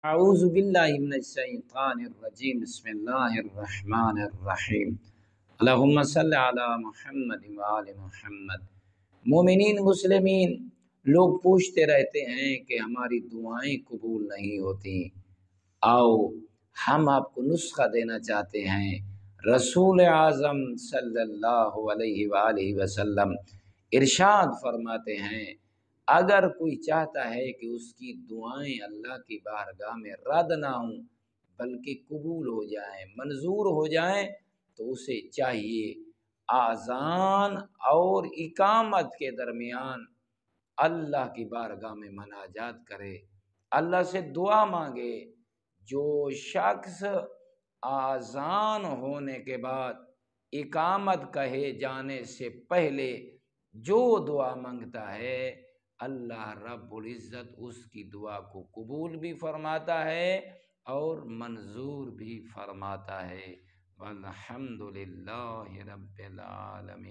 اعوذ باللہ من الشیطان الرجیم بسم اللہ الرحمن الرحیم اللہم صلی علی محمد وآل محمد۔ مومنین مسلمین لوگ پوچھتے رہتے ہیں کہ ہماری دعائیں قبول نہیں ہوتی۔ آؤ ہم آپ کو نسخہ دینا چاہتے ہیں۔ رسول اعظم صلی اللہ علیہ وآلہ وسلم ارشاد فرماتے ہیں اگر کوئی چاہتا ہے کہ اس کی دعائیں اللہ کی بارگاہ میں رد نہ ہوں بلکہ قبول ہو جائیں، منظور ہو جائیں، تو اسے چاہیے آذان اور اقامت کے درمیان اللہ کی بارگاہ میں مناجات کرے، اللہ سے دعا مانگے۔ جو شخص آذان ہونے کے بعد اقامت کہے جانے سے پہلے جو دعا مانگتا ہے اللہ رب العزت اس کی دعا کو قبول بھی فرماتا ہے اور منظور بھی فرماتا ہے۔ والحمد للہ رب العالمین۔